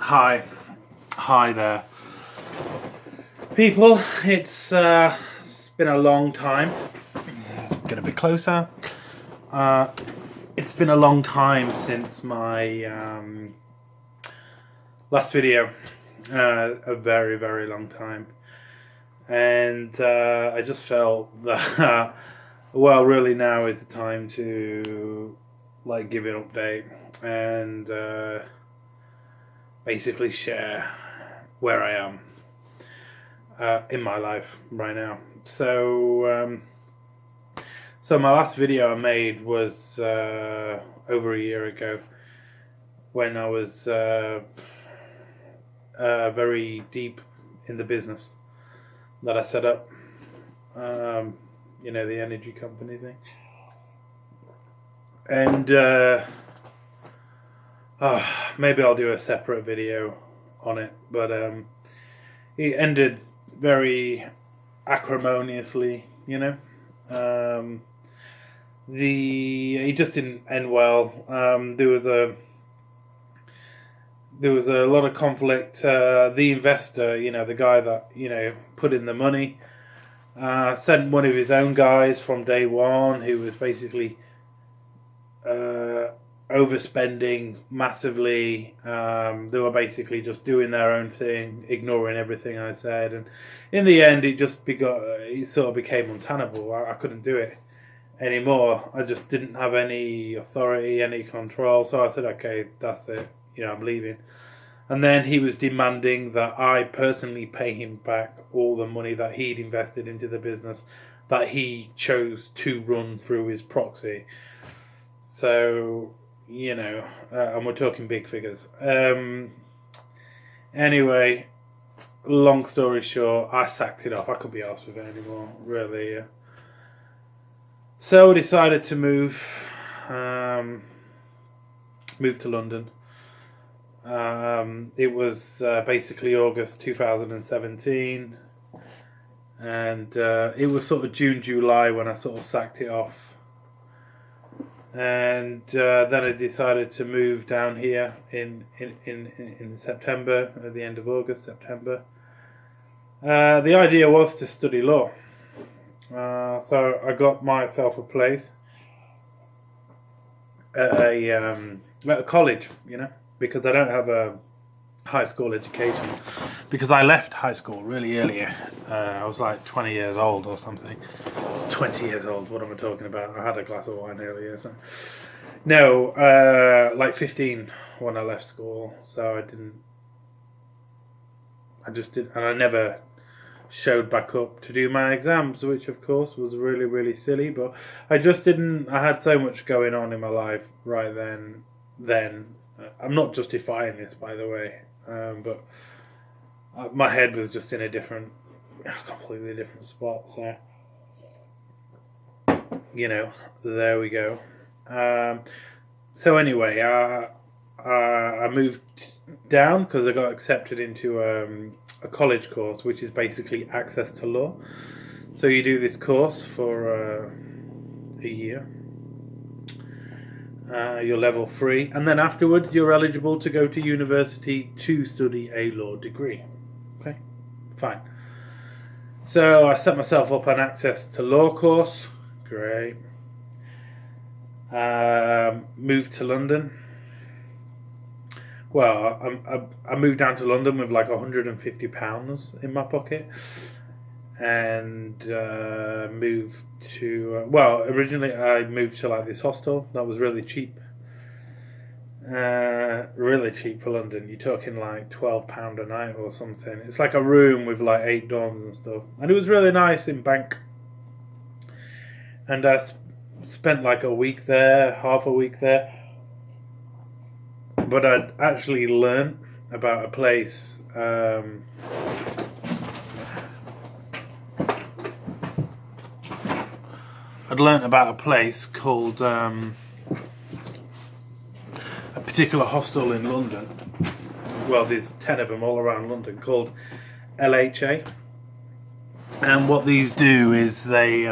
Hi there, people. It's been a long time. Get a bit closer. It's been a long time since my last video. A very long time, and I just felt that well, really now is the time to give an update and basically share where I am in my life right now. So my last video I made was over a year ago, when I was very deep in the business that I set up. You know, the energy company thing. And maybe I'll do a separate video on it, but it ended very acrimoniously, you know. It just didn't end well. There was a lot of conflict. The investor, you know, the guy that, you know, put in the money, sent one of his own guys from day one, who was basically overspending massively. They were basically just doing their own thing, ignoring everything I said, and in the end it sort of became untenable. I couldn't do it anymore. I just didn't have any authority, any control, so I said, okay, that's it, you know, I'm leaving. And then he was demanding that I personally pay him back all the money that he'd invested into the business that he chose to run through his proxy. So, you know, and we're talking big figures. Anyway, long story short, I sacked it off. I couldn't be arsed with it anymore, really. So I decided to move to London. It was basically August 2017, and it was sort of June, July when I sort of sacked it off. And then I decided to move down here in September, at the end of August, September. The idea was to study law. So I got myself a place at a college, you know, because I don't have a high school education, because I left high school really early. I was like 20 years old or something. It's 20 years old, what am I talking about? I had a glass of wine earlier. So. No, like 15 when I left school, so I never showed back up to do my exams, which of course was really silly, but I had so much going on in my life right then. I'm not justifying this, by the way, but my head was just in a completely different spot, so, you know, there we go. So anyway, I moved down because I got accepted into a college course, which is basically access to law. So you do this course for a year. You're level 3, and then afterwards you're eligible to go to university to study a law degree. Okay, fine. So I set myself up an access to law course. Great. Moved to London. Well, I moved down to London with like £150 in my pocket, and moved to originally I moved to like this hostel that was really cheap. Really cheap for London. You're talking like £12 a night or something. It's like a room with like 8 dorms and stuff, and it was really nice in Bank. And I spent like a week there, half a week there, but I'd actually learned about a place. I'd learnt about a place called a particular hostel in London. Well, there's 10 of them all around London, called LHA. And what these do is they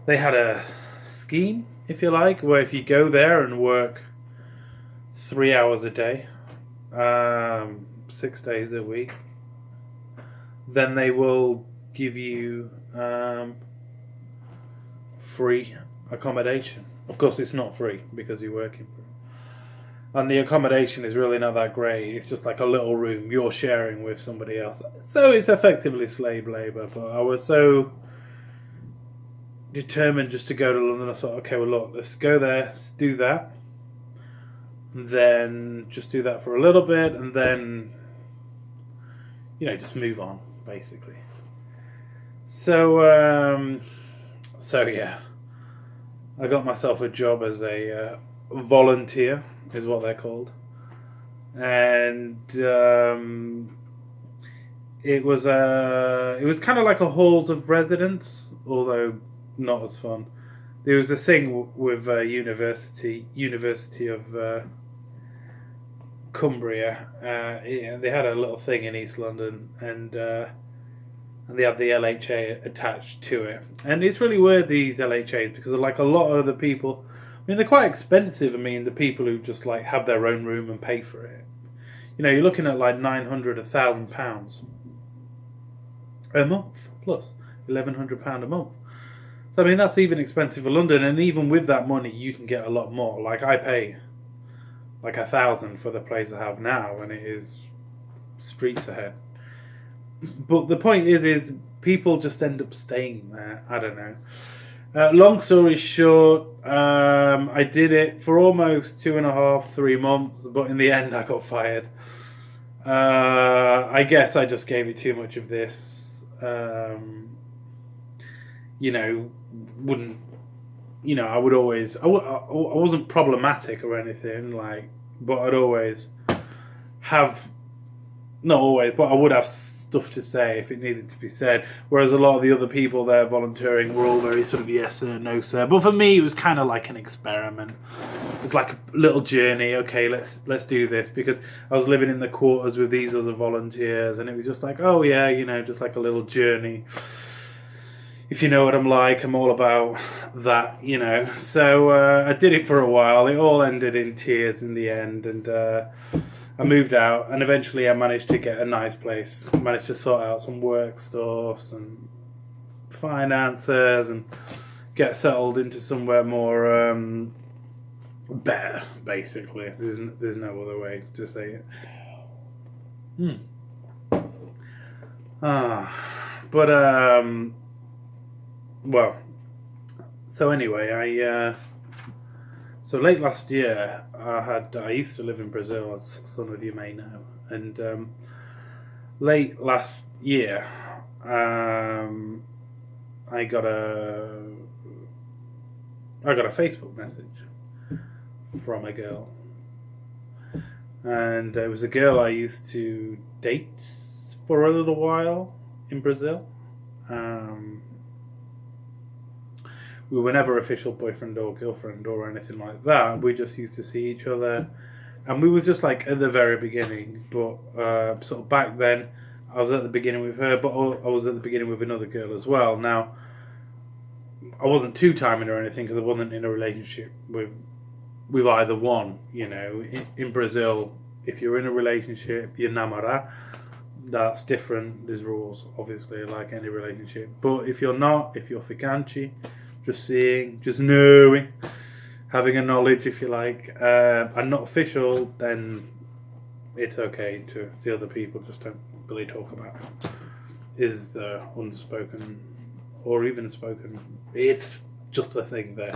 had a scheme, if you like, where if you go there and work 3 hours a day, 6 days a week, then they will give you free accommodation. Of course, it's not free because you're working for it. And the accommodation is really not that great. It's just like a little room you're sharing with somebody else. So it's effectively slave labour. But I was so determined just to go to London. I thought, okay, well, look, let's go there, let's do that. And then just do that for a little bit. And then, just move on, basically. So yeah. I got myself a job as a volunteer, is what they're called, and it was kind of like a halls of residence, although not as fun. There was a thing with University of Cumbria. They had a little thing in East London, and they had the LHA attached to it. And it's really weird, these LHAs, because like a lot of the people, they're quite expensive. The people who just like have their own room and pay for it. You're looking at like £900, £1,000 a month, plus £1,100 a month. So that's even expensive for London, and even with that money, you can get a lot more. Like I pay like £1,000 for the place I have now, and it is streets ahead. But the point is people just end up staying there. I don't know. Long story short, I did it for almost 2.5, 3 months, but in the end I got fired. I guess I just gave it too much of this. I would always, I wasn't problematic or anything, but I'd always have, not always, but I would have stuff to say if it needed to be said, whereas a lot of the other people there volunteering were all very sort of yes sir, no sir. But for me it was kind of like an experiment. It's like a little journey. Okay, let's do this, because I was living in the quarters with these other volunteers, and it was just like, oh yeah, just like a little journey. If you know what I'm like, I'm all about that, So I did it for a while. It all ended in tears in the end, and I moved out, and eventually I managed to get a nice place. I managed to sort out some work stuff and finances and get settled into somewhere more better, basically. There's no other way to say it. Well, so anyway, so late last year, I used to live in Brazil, as some of you may know, and late last year, I got a Facebook message from a girl, and it was a girl I used to date for a little while in Brazil. We were never official boyfriend or girlfriend or anything like that. We just used to see each other. And we was just like at the very beginning. But sort of back then, I was at the beginning with her, but I was at the beginning with another girl as well. Now, I wasn't two-timing or anything because I wasn't in a relationship with either one. In Brazil, if you're in a relationship, you're namorá. That's different. There's rules, obviously, like any relationship. But if you're not, if you're ficante, just seeing, just knowing, having a knowledge, if you like, and not official, then it's okay to the other people just don't really talk about it. Is the unspoken or even spoken. It's just a thing there.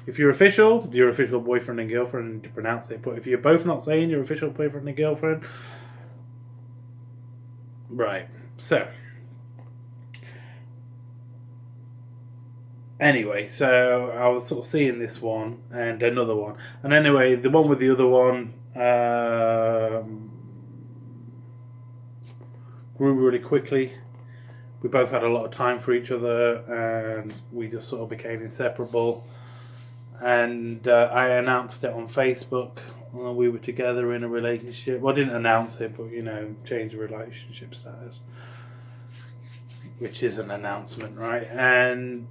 If you're official, your official boyfriend and girlfriend, you pronounce it. But if you're both not saying your official boyfriend and girlfriend, right. So anyway, so I was sort of seeing this one and another one. And anyway, the one with the other one grew really quickly. We both had a lot of time for each other, and we just sort of became inseparable. And I announced it on Facebook. We were together in a relationship. Well, I didn't announce it, but, change the relationship status, which is an announcement, right? And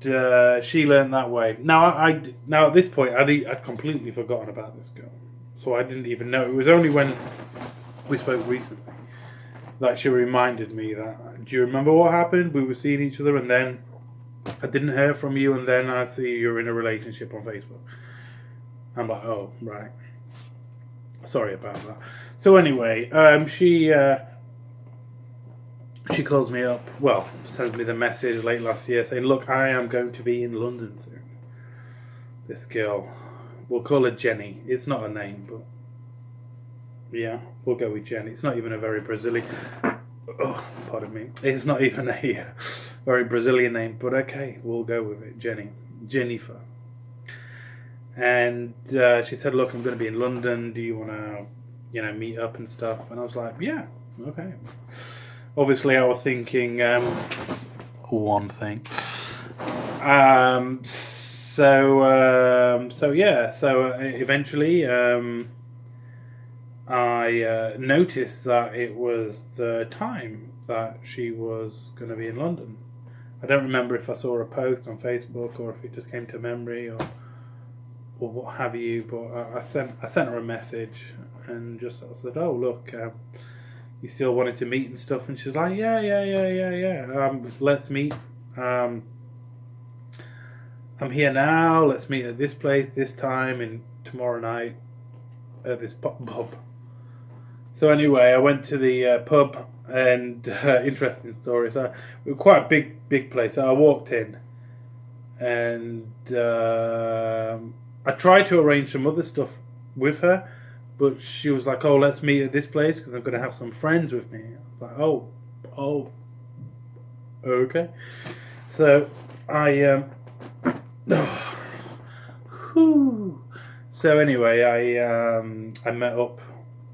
she learned that way. Now at this point, I'd completely forgotten about this girl, so I didn't even know. It was only when we spoke recently. Like, she reminded me that, do you remember what happened? We were seeing each other, and then I didn't hear from you, and then I see you're in a relationship on Facebook. I'm like, oh, right. Sorry about that. So anyway, she calls me up, well, sends me the message late last year saying, look, I am going to be in London soon. This girl, we'll call her Jenny. It's not a name, but yeah, we'll go with Jenny. It's not even a very Brazilian, oh, pardon me. It's not even a very Brazilian name, but okay, we'll go with it. Jennifer. And she said, look, I'm going to be in London. Do you want to, meet up and stuff? And I was like, yeah, okay. Obviously, I was thinking one thing. So eventually, I noticed that it was the time that she was going to be in London. I don't remember if I saw a post on Facebook or if it just came to memory or what have you. But I sent her a message and just said, "Oh, look, you still wanted to meet and stuff?" And she's like, "Yeah. Let's meet. I'm here now. Let's meet at this place, this time, and tomorrow night at this pub." So anyway, I went to the pub, and interesting story. So it was quite a big place. So I walked in, and I tried to arrange some other stuff with her, but she was like, "Oh, let's meet at this place because I'm going to have some friends with me." I was like, "Oh, okay." So I So anyway, I met up.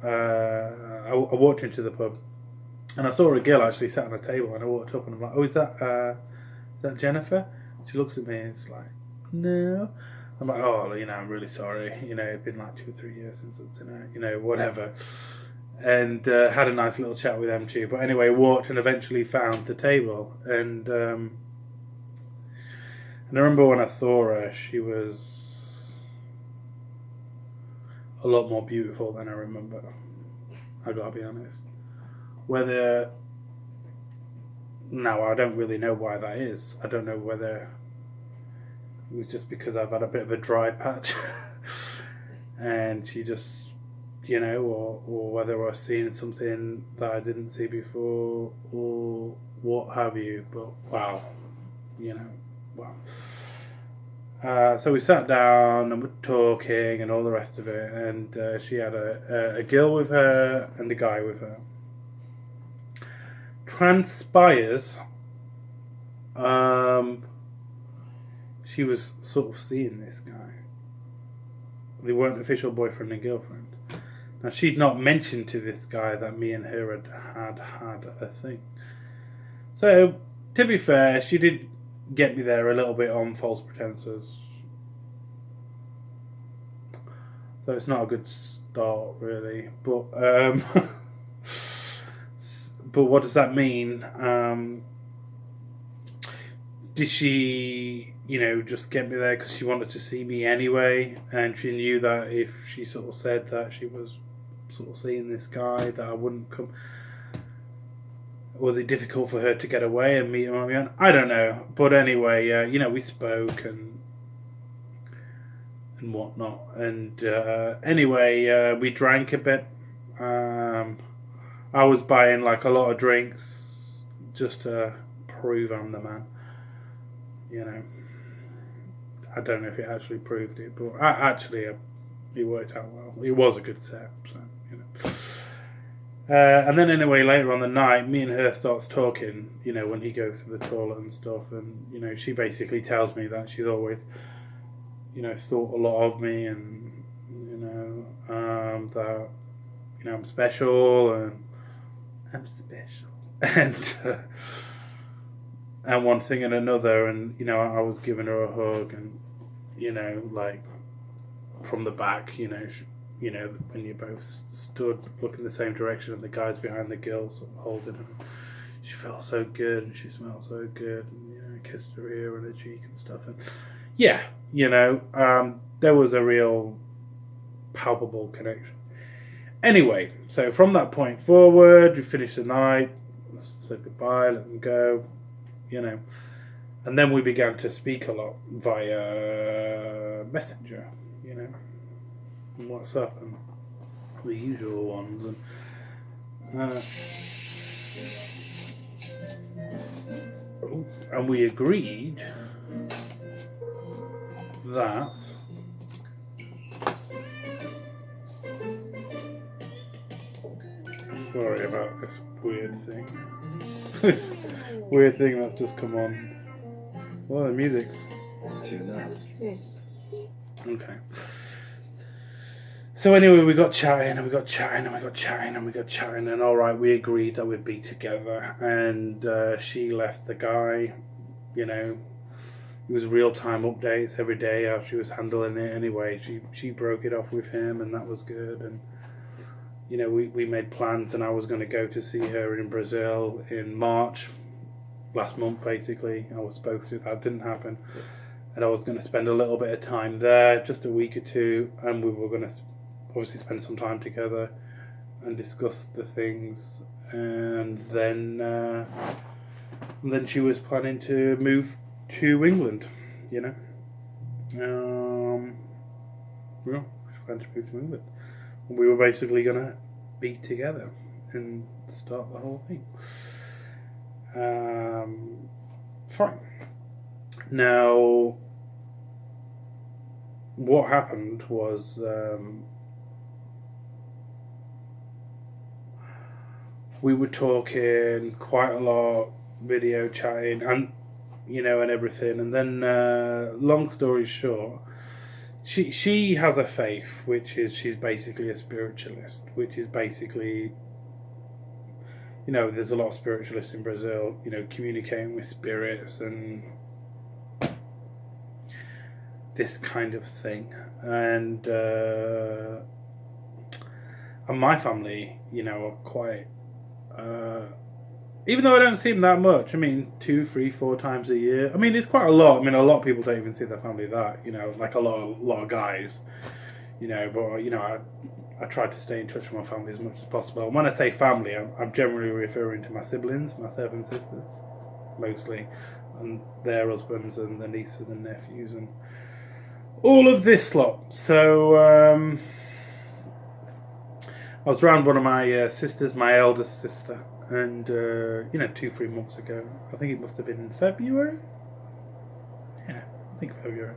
I walked into the pub, and I saw a girl actually sat on a table. And I walked up, and I'm like, "Oh, is that Jennifer?" She looks at me, and it's like, "No." I'm like, "Oh, I'm really sorry. It's been like 2 or 3 years since it's tonight. Whatever." And had a nice little chat with them too. But anyway, walked and eventually found the table, and I remember when I saw her, she was a lot more beautiful than I remember. I gotta be honest. Now I don't really know why that is. I don't know whether it was just because I've had a bit of a dry patch, and she just, or whether I was seeing something that I didn't see before, or what have you. But wow, wow. So we sat down and we're talking and all the rest of it, and she had a girl with her and a guy with her. Transpires, she was sort of seeing this guy. They weren't official boyfriend and girlfriend. Now, she'd not mentioned to this guy that me and her had a thing. So, to be fair, she did get me there a little bit on false pretenses. So it's not a good start, really. But but what does that mean? Did she, just get me there because she wanted to see me anyway, and she knew that if she sort of said that she was sort of seeing this guy, that I wouldn't come? Was it difficult for her to get away and meet him on my own? I don't know. But anyway, we spoke and whatnot. And anyway, we drank a bit. I was buying like a lot of drinks just to prove I'm the man. I don't know if it actually proved it, but it worked out well. It was a good set, so and then anyway, later on the night, me and her starts talking, when he goes to the toilet and stuff, and, she basically tells me that she's always, thought a lot of me, and, that, I'm special, and I'm special, and one thing and another, and, I was giving her a hug, and, like, from the back, when you both stood looking the same direction and the guys behind the girl sort of holding her. She felt so good and she smelled so good, and I kissed her ear and her cheek and stuff, and there was a real palpable connection. Anyway, so from that point forward, we finished the night, said goodbye, let them go, you know. And then we began to speak a lot via Messenger, you know, and WhatsApp and the usual ones. And we agreed that sorry about this weird thing. This weird thing that's just come on. Well, the music's okay. So anyway, we got chatting and we got chatting and we got chatting and we got chatting, and all right, we agreed that we'd be together. And she left the guy, you know. It was real-time updates every day how she was handling it. Anyway, she broke it off with him, and that was good. And you know, we made plans, and I was going to go to see her in Brazil in March, last month basically. I was supposed to. That didn't happen, and I was going to spend a little bit of time there, just a week or two, and we were going to obviously spend some time together and discuss the things. And then she was planning to move to England, you know. Well, she planned to move to England. We were basically going to be together and start the whole thing. Fine. Now, what happened was we were talking quite a lot, video chatting, and you know, and everything. And then, long story short, she has a faith, which is she's basically a spiritualist, which is basically, you know, there's a lot of spiritualists in Brazil, you know, communicating with spirits and this kind of thing. And my family, you know, are quite, even though I don't see them that much, I mean, 2, 3, 4 times a year. I mean, it's quite a lot. I mean, a lot of people don't even see their family that, you know, like a lot of guys, you know. But you know, I try to stay in touch with my family as much as possible. And when I say family, I'm generally referring to my siblings, my 7 sisters, mostly, and their husbands and their nieces and nephews and all of this lot. So I was around one of my sisters, my eldest sister. And, you know, 2-3 months ago, I think it must have been in February. Yeah, I think February.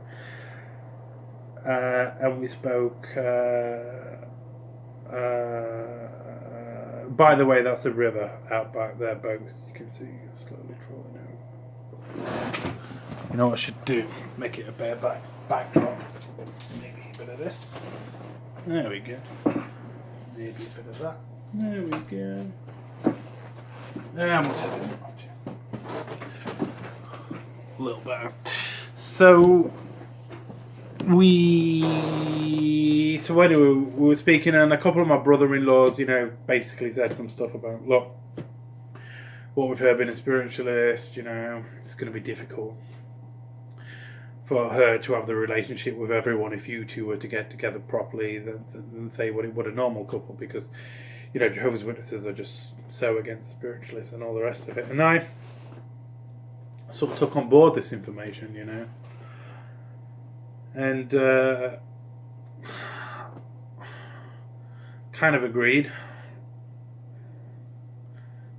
And we spoke. By the way, that's a river out back there, boats. You can see slowly crawling out. You know what I should do? Make it a bare backdrop. Maybe a bit of this. There we go. Maybe a bit of that. There we go. And we'll take this one a little better. So anyway, we were speaking, and a couple of my brother-in-laws, you know, basically said some stuff about, look, what with her being a spiritualist, you know, it's going to be difficult for her to have the relationship with everyone if you two were to get together properly than say what a normal couple, because, you know, Jehovah's Witnesses are just so against spiritualists and all the rest of it. And I sort of took on board this information, you know. And kind of agreed.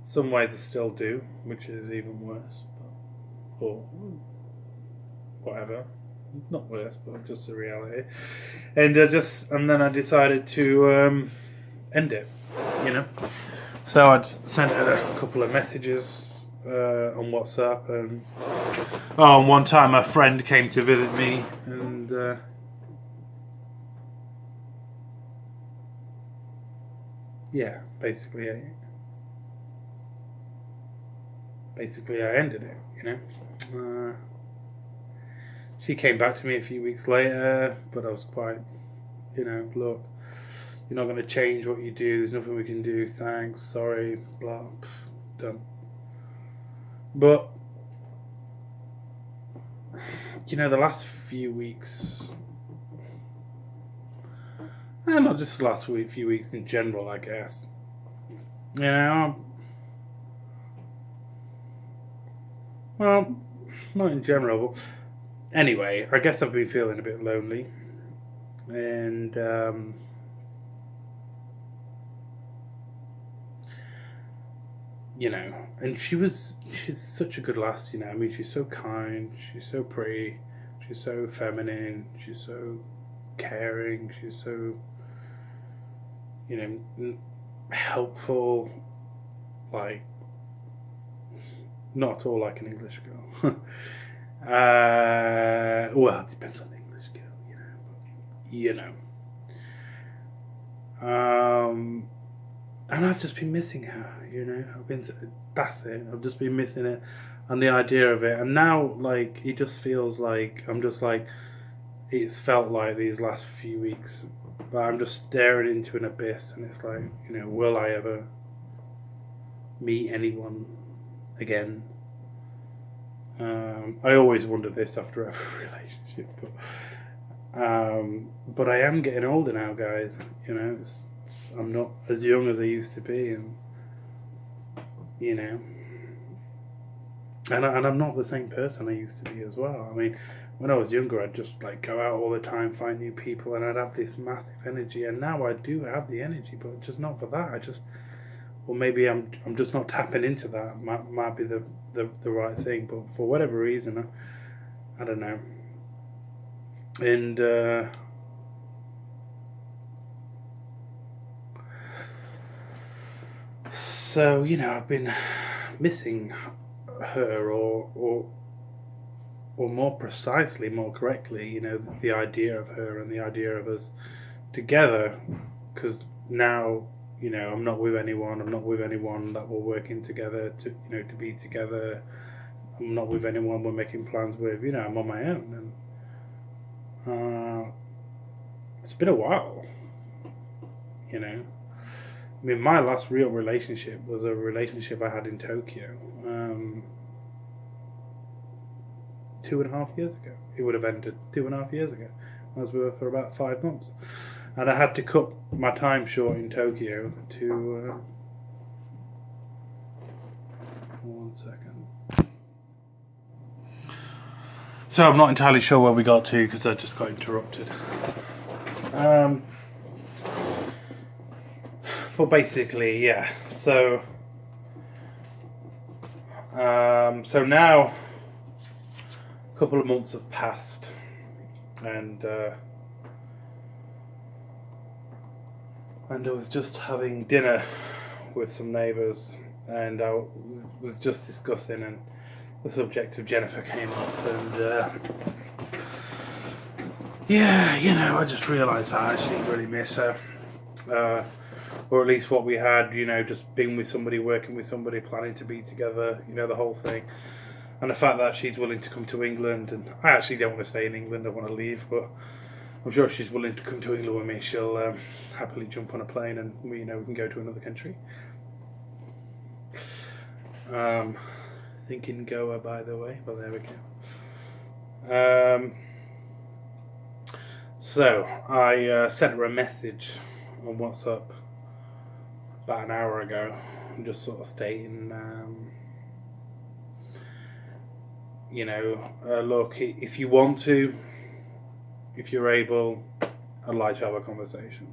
Some ways I still do, which is even worse. Or whatever. Not worse, but just the reality. And then I decided to end it. You know, so I'd sent her a couple of messages on WhatsApp, and one time a friend came to visit me, and yeah, basically I ended it. You know, she came back to me a few weeks later, but I was quite, you know, look, you're not going to change what you do. There's nothing we can do. Thanks. Sorry. Blah. Done. But, you know, the last few weeks And not just the last few weeks in general, I guess. You know, well, not in general, but anyway, I guess I've been feeling a bit lonely, and you know, and she's such a good lass, you know. I mean, she's so kind, she's so pretty, she's so feminine, she's so caring, she's so, you know, helpful, like not at all like an English girl. Well, it depends on the English girl, you know. But, you know. And I've just been missing her, you know. That's it. I've just been missing it, and the idea of it. And now, like, it just feels like I'm just like, it's felt like these last few weeks that I'm just staring into an abyss, and it's like, you know, will I ever meet anyone again? I always wonder this after every relationship, but I am getting older now, guys. You know, I'm not as young as I used to be, and you know, and I'm not the same person I used to be as well. I mean, when I was younger, I'd just like go out all the time, find new people, and I'd have this massive energy. And now I do have the energy, but just not for that. Or maybe I'm just not tapping into that. Might be the right thing, but for whatever reason, I don't know. And so, you know, I've been missing her, or more precisely, more correctly, you know, the idea of her and the idea of us together, because now, you know, I'm not with anyone that we're working together to, you know, to be together. I'm not with anyone we're making plans with, you know. I'm on my own, and it's been a while, you know. I mean, my last real relationship was a relationship I had in Tokyo 2.5 years ago. It would have ended 2.5 years ago. I was with her for about 5 months. And I had to cut my time short in Tokyo to... 1 second. So I'm not entirely sure where we got to because I just got interrupted. Well, basically, yeah. So now a couple of months have passed, and I was just having dinner with some neighbours, and I was just discussing, and the subject of Jennifer came up, and yeah, you know, I just realised I actually really miss her. Or at least what we had, you know, just being with somebody, working with somebody, planning to be together, you know, the whole thing. And the fact that she's willing to come to England, and I actually don't want to stay in England, I want to leave, but I'm sure if she's willing to come to England with me, she'll happily jump on a plane and we can go to another country. Thinking Goa, by the way, but there we go. So I sent her a message on WhatsApp about an hour ago, just sort of stating, look, if you want to, if you're able, I'd like to have a conversation,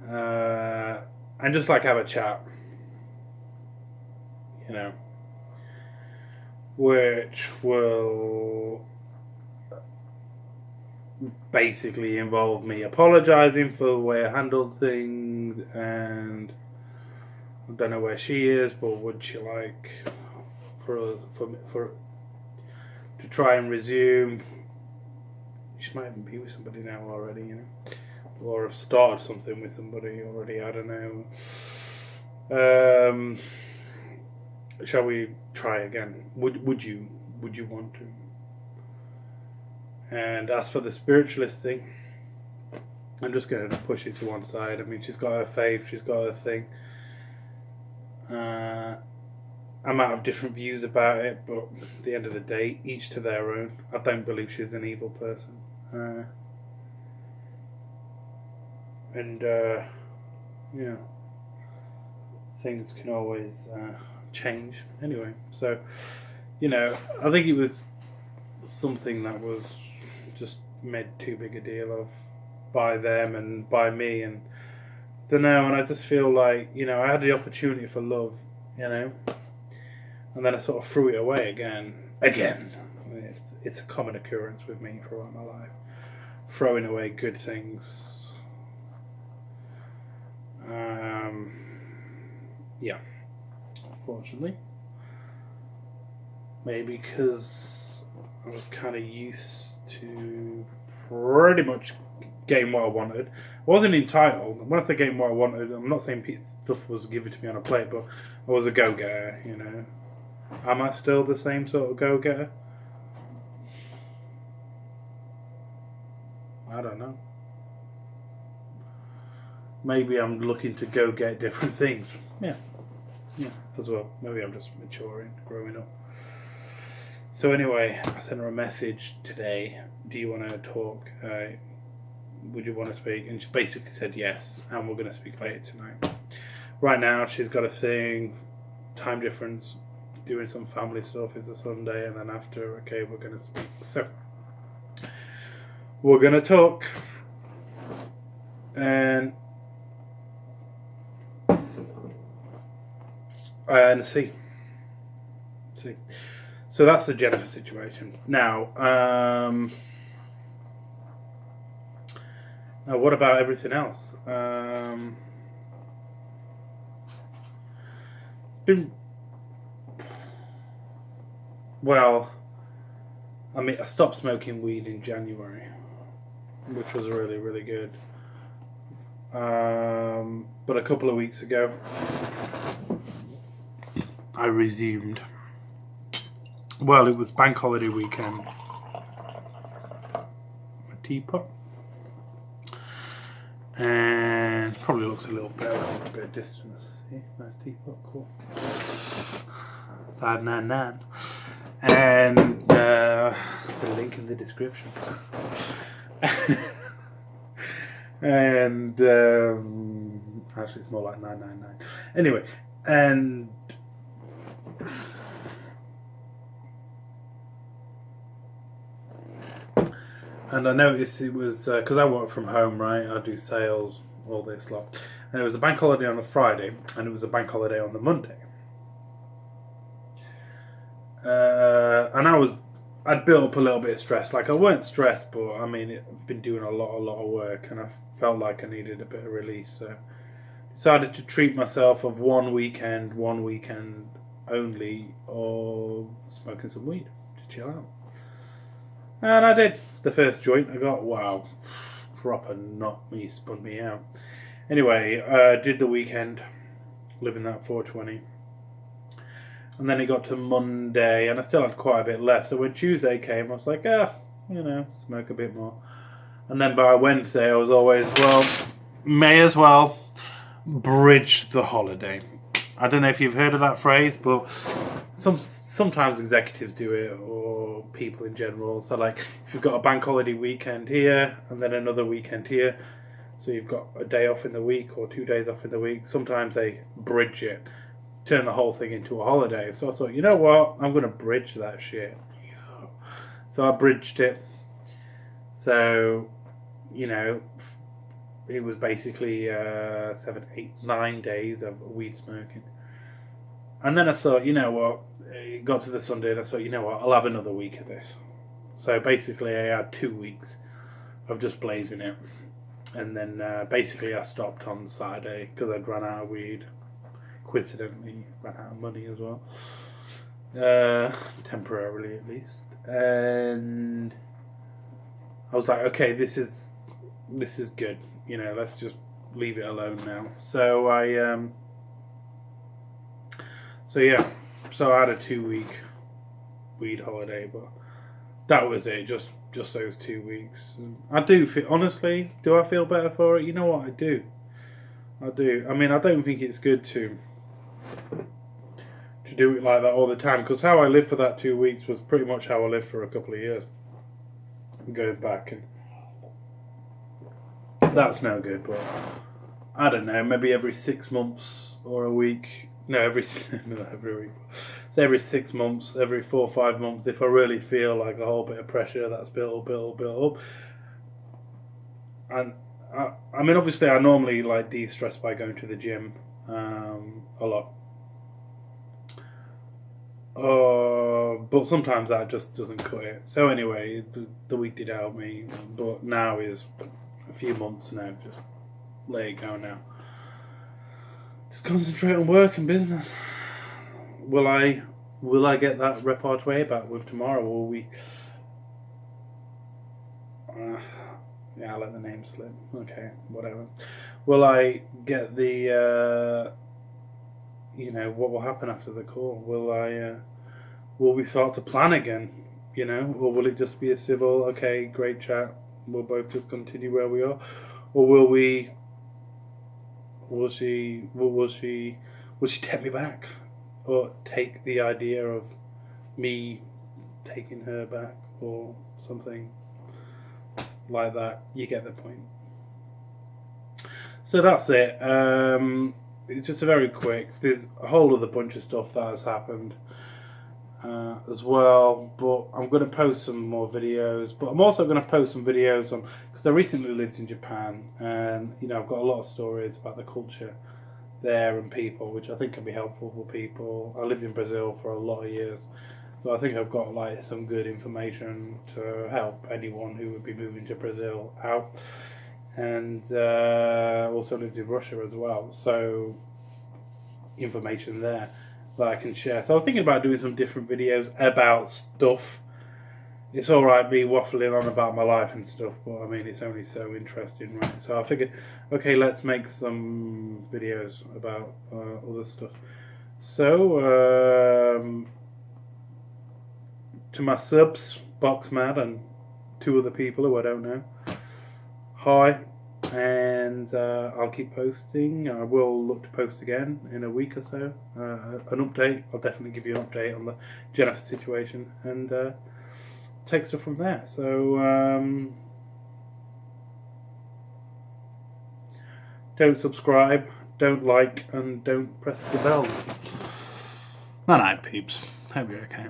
and just like have a chat, you know, which will basically involve me apologising for the way I handled things, and I don't know where she is, but would she like for to try and resume? She might even be with somebody now already, you know, or have started something with somebody already. I don't know. Shall we try again? Would you want to? And as for the spiritualist thing, I'm just going to push it to one side. I mean, she's got her faith, she's got her thing. I might have different views about it, but at the end of the day, each to their own. I don't believe she's an evil person. and things can always change. Anyway, so I think it was something that was just made too big a deal of by them and by me, and don't know. And I just feel like I had the opportunity for love, and then I sort of threw it away again. It's a common occurrence with me throughout my life, throwing away good things. Yeah, unfortunately, maybe because I was kind of used to pretty much getting what I wanted. I wasn't entitled. When I say getting what I wanted, I'm not saying stuff was given to me on a plate, but I was a go-getter. Am I still the same sort of go-getter? I don't know. Maybe I'm looking to go get different things. Yeah, as well. Maybe I'm just maturing, growing up. So anyway, I sent her a message today. Do you want to talk? Would you want to speak? And she basically said yes, and we're going to speak later tonight. Right now, she's got a thing, time difference, doing some family stuff. It's a Sunday, and then after, okay, we're going to speak. So we're going to talk, and see. So that's the Jennifer situation. Now, what about everything else? It's been, well, I stopped smoking weed in January, which was really, really good. But a couple of weeks ago, I resumed. Well, it was bank holiday weekend. My teapot. And probably looks a little better with a bit of distance. See, nice teapot, cool. 599. And the link in the description. And actually, it's more like 999. Anyway, and I noticed it was because I work from home, right? I do sales, all this lot, and it was a bank holiday on the Friday, and it was a bank holiday on the Monday. And I'd built up a little bit of stress. Like, I weren't stressed, but I mean, I've been doing a lot of work, and I felt like I needed a bit of release. So decided to treat myself of one weekend only, of smoking some weed to chill out. And I did. The first joint I got, wow, proper knocked me, spun me out. Anyway, did the weekend, living that 420. And then it got to Monday, and I still had quite a bit left. So when Tuesday came, I was like, smoke a bit more. And then by Wednesday, I was always, may as well bridge the holiday. I don't know if you've heard of that phrase, but sometimes executives do it, or people in general. So like, if you've got a bank holiday weekend here, and then another weekend here, so you've got a day off in the week, or 2 days off in the week, sometimes they bridge it, turn the whole thing into a holiday. So I thought, you know what, I'm going to bridge that shit. So I bridged it. So, it was basically 7, 8, 9 days of weed smoking. And then I thought, you know what, it got to the Sunday, and I thought, you know what, I'll have another week of this. So basically I had 2 weeks of just blazing it. And then basically I stopped on Saturday because I'd run out of weed. Coincidentally, ran out of money as well. Temporarily at least. And I was like, okay, this is good. Let's just leave it alone now. So So I had a 2-week weed holiday, but that was it. Just those 2 weeks. And I do feel, honestly, do I feel better for it? You know what, I do. I mean, I don't think it's good to do it like that all the time, because how I lived for that 2 weeks was pretty much how I lived for a couple of years. Going back, and that's no good. But I don't know, maybe every 6 months or a week. No, not every week. So every 6 months, every 4 or 5 months, if I really feel like a whole bit of pressure that's built up. And I mean, obviously, I normally like de-stress by going to the gym a lot. But sometimes that just doesn't cut it. So anyway, the week did help me, but now is a few months now. Just let it go now. Just concentrate on work and business. Will I get that repertoire back with tomorrow? Will we? Yeah, I'll let the name slip. Okay, whatever. Will I get the? What will happen after the call? Will we start to plan again? Or will it just be a civil? Okay, great chat. We'll both just continue where we are, or will we? Will she take me back, or take the idea of me taking her back, or something like that? You get the point. So that's it. It's just a very quick. There's a whole other bunch of stuff that has happened as well, but I'm going to post some more videos. But I'm also going to post some videos on, because I recently lived in Japan, and I've got a lot of stories about the culture there and people, which I think can be helpful for people. I lived in Brazil for a lot of years, so I think I've got some good information to help anyone who would be moving to Brazil out. And also lived in Russia as well, so information there that I can share. So I was thinking about doing some different videos about stuff. It's alright me waffling on about my life and stuff, but I mean, it's only so interesting, right? So I figured, okay, let's make some videos about other stuff. So to my subs, Boxman and 2 other people who I don't know, hi, and I'll keep posting. I will look to post again in a week or so. An update. I'll definitely give you an update on the Jennifer situation, and take stuff from there. So don't subscribe, don't like, and don't press the bell. Night, peeps. Hope you're okay.